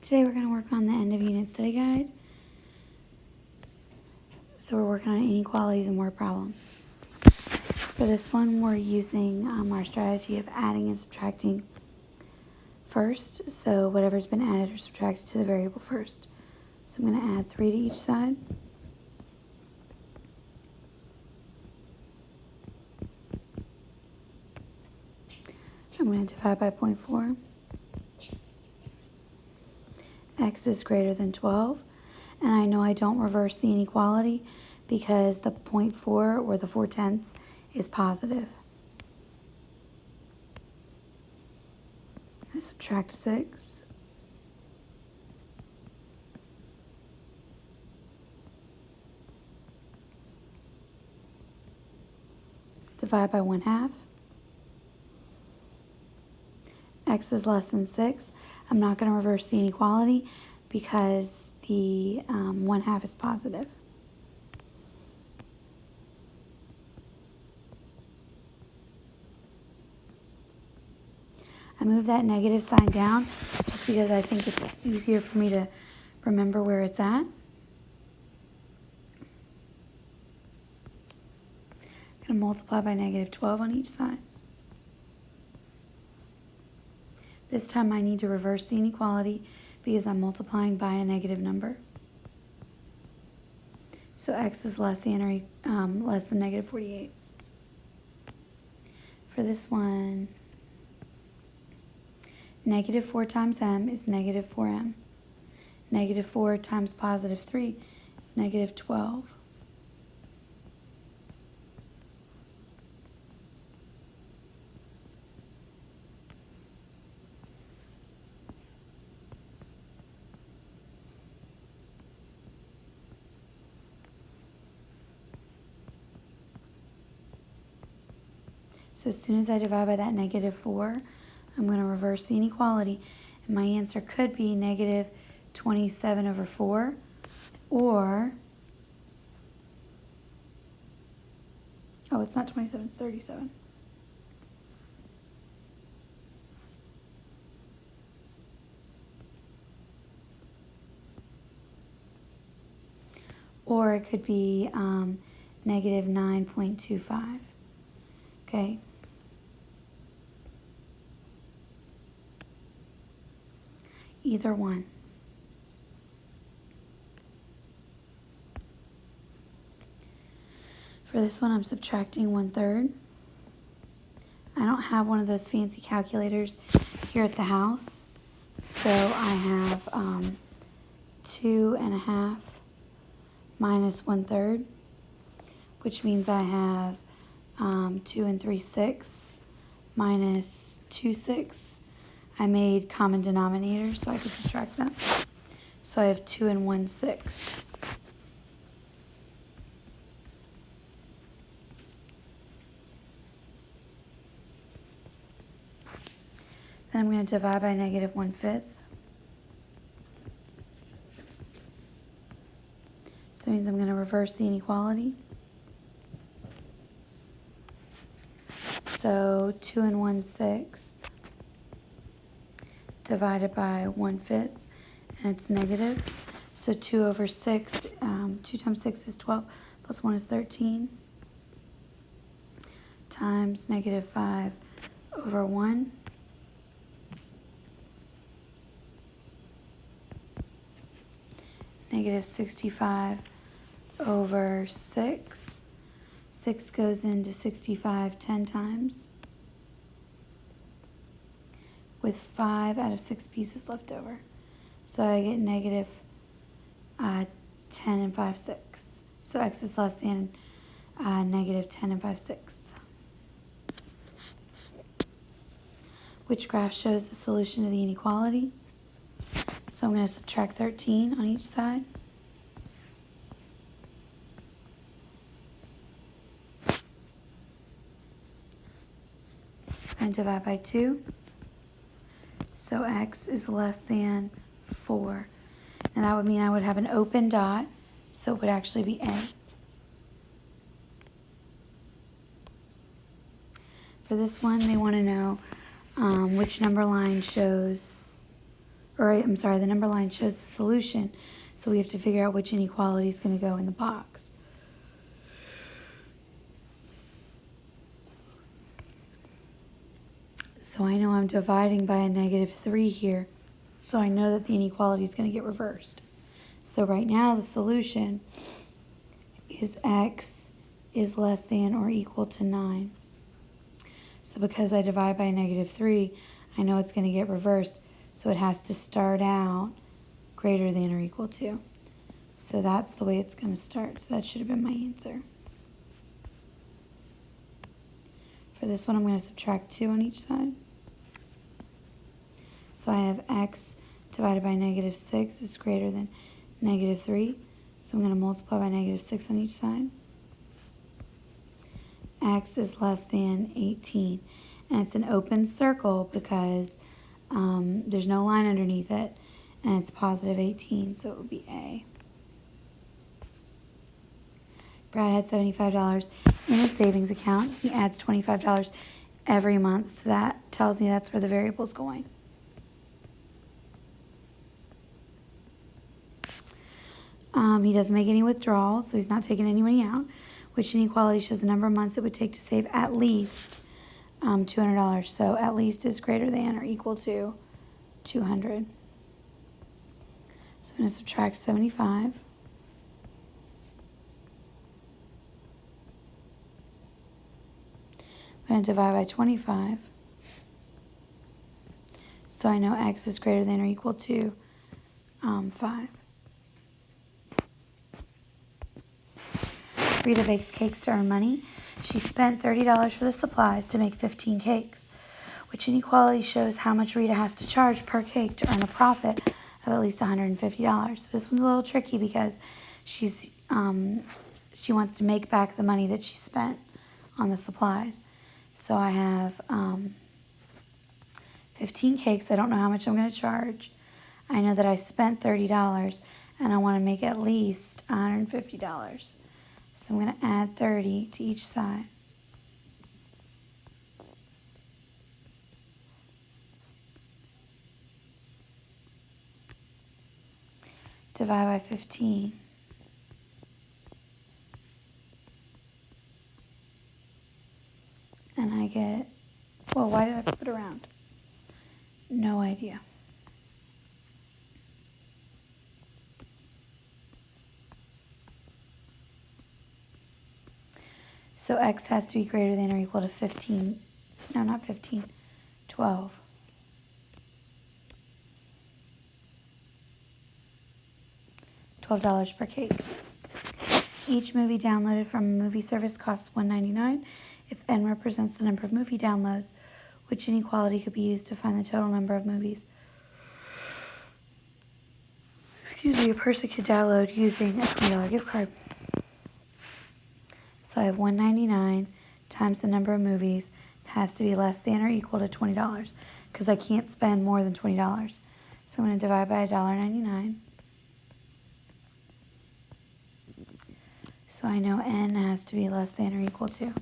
Today we're going to work on the end of unit study guide. So we're working on inequalities and word problems. For this one, we're using our strategy of adding and subtracting first. So whatever's been added or subtracted to the variable first. So I'm going to add 3 to each side. I'm going to divide by 0.4. X is greater than 12. And I know I don't reverse the inequality because the 0.4 or the 4/10 is positive. I subtract 6. Divide by 1/2. X is less than 6. I'm not going to reverse the inequality because the 1/2 is positive. I move that negative sign down just because I think it's easier for me to remember where it's at. I'm going to multiply by negative 12 on each side. This time I need to reverse the inequality because I'm multiplying by a negative number. So x is less than negative 48. For this one, negative 4 times m is negative 4m. Negative 4 times positive 3 is negative 12. So as soon as I divide by that negative 4, I'm going to reverse the inequality. And my answer could be negative 27 over 4, or, oh, it's not 27, it's 37. Or it could be negative 9.25. Okay. Either one. For this one, I'm subtracting 1/3. I don't have one of those fancy calculators here at the house, so I have 2.5 minus 1/3, which means I have 2 3/6 minus 2/6. I made common denominators so I could subtract them. So I have 2 1/6. Then I'm going to divide by negative 1/5. So that means I'm going to reverse the inequality. So 2 1/6 divided by 1/5, and it's negative. So 2 over 6, 2 times 6 is 12, plus 1 is 13, times negative 5 over 1. Negative 65 over 6. 6 goes into 65 10 times, with 5 out of 6 pieces left over. So I get negative 10 5/6. So x is less than negative 10 5/6. Which graph shows the solution to the inequality? So I'm going to subtract 13 on each side. And divide by 2. So x is less than 4. And that would mean I would have an open dot, so it would actually be A. For this one, they want to know which number line shows or I'm sorry, the number line shows the solution. So we have to figure out which inequality is going to go in the box. So I know I'm dividing by a -3 here. So I know that the inequality is going to get reversed. So right now the solution is x is less than or equal to 9. So because I divide by a -3, I know it's going to get reversed. So it has to start out greater than or equal to. So that's the way it's going to start. So that should have been my answer. For this one, I'm going to subtract 2 on each side. So I have x divided by -6 is greater than -3. So I'm going to multiply by -6 on each side. X is less than 18. And it's an open circle because there's no line underneath it. And it's positive 18, so it would be A. Brad had $75 in his savings account. He adds $25 every month, so that tells me that's where the variable is going. He doesn't make any withdrawals, so he's not taking any money out, which inequality shows the number of months it would take to save at least $200. So at least is greater than or equal to 200. So I'm going to subtract 75. I'm going to divide by 25. So I know x is greater than or equal to 5. Rita bakes cakes to earn money. She spent $30 for the supplies to make 15 cakes, which inequality shows how much Rita has to charge per cake to earn a profit of at least $150. So this one's a little tricky because she wants to make back the money that she spent on the supplies. So I have 15 cakes. I don't know how much I'm going to charge. I know that I spent $30 and I want to make at least $150. So I'm going to add 30 to each side. Divide by 15. And I get, well, why did I flip it around? No idea. So x has to be greater than or equal to 15. No, not 15. 12. $12 per cake. Each movie downloaded from a movie service costs $1.99. If n represents the number of movie downloads, which inequality could be used to find the total number of movies? Excuse me, a person could download using a $20 gift card. So I have $1.99 times the number of movies has to be less than or equal to $20 because I can't spend more than $20. So I'm going to divide by $1.99. So I know n has to be less than or equal to.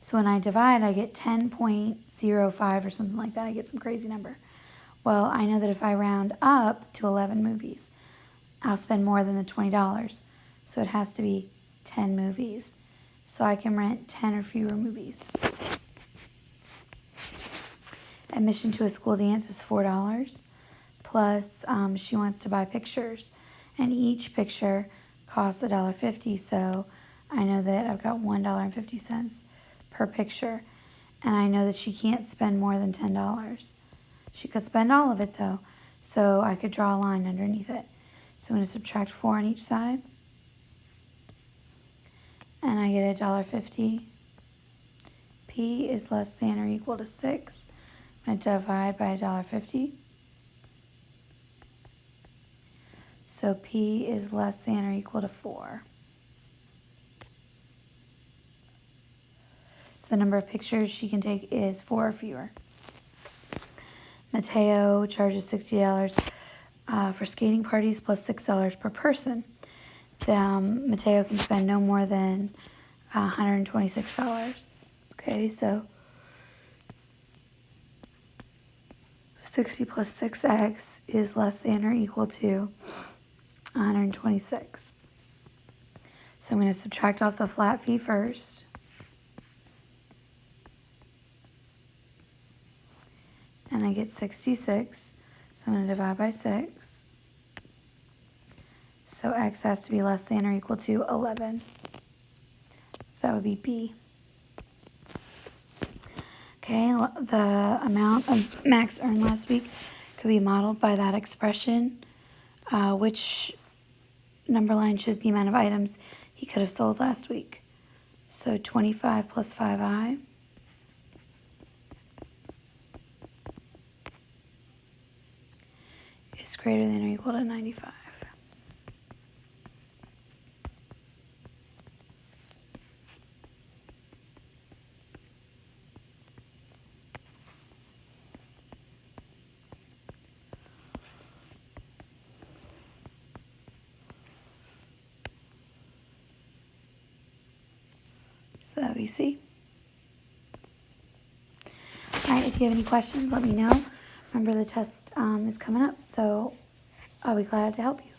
So when I divide, I get 10.05 or something like that. I get some crazy number. Well, I know that if I round up to 11 movies, I'll spend more than the $20. So it has to be 10 movies. So I can rent 10 or fewer movies. Admission to a school dance is $4. Plus, she wants to buy pictures. And each picture costs $1.50. So I know that I've got $1.50 per picture. And I know that she can't spend more than $10. She could spend all of it though. So I could draw a line underneath it. So I'm going to subtract 4 on each side. And I get $1.50. P is less than or equal to 6. I'm going to divide by $1.50. So P is less than or equal to 4. So the number of pictures she can take is 4 or fewer. Mateo charges $60 for skating parties plus $6 per person. Mateo can spend no more than $126. Okay, so 60 plus 6x is less than or equal to 126. So I'm going to subtract off the flat fee first. And I get 66. So I'm going to divide by 6. So x has to be less than or equal to 11. So that would be B. Okay, the amount of Max earned last week could be modeled by that expression, which number line shows the amount of items he could have sold last week. So 25 plus 5i is greater than or equal to 95. So that would be C. All right, if you have any questions, let me know. Remember, the test is coming up, so I'll be glad to help you.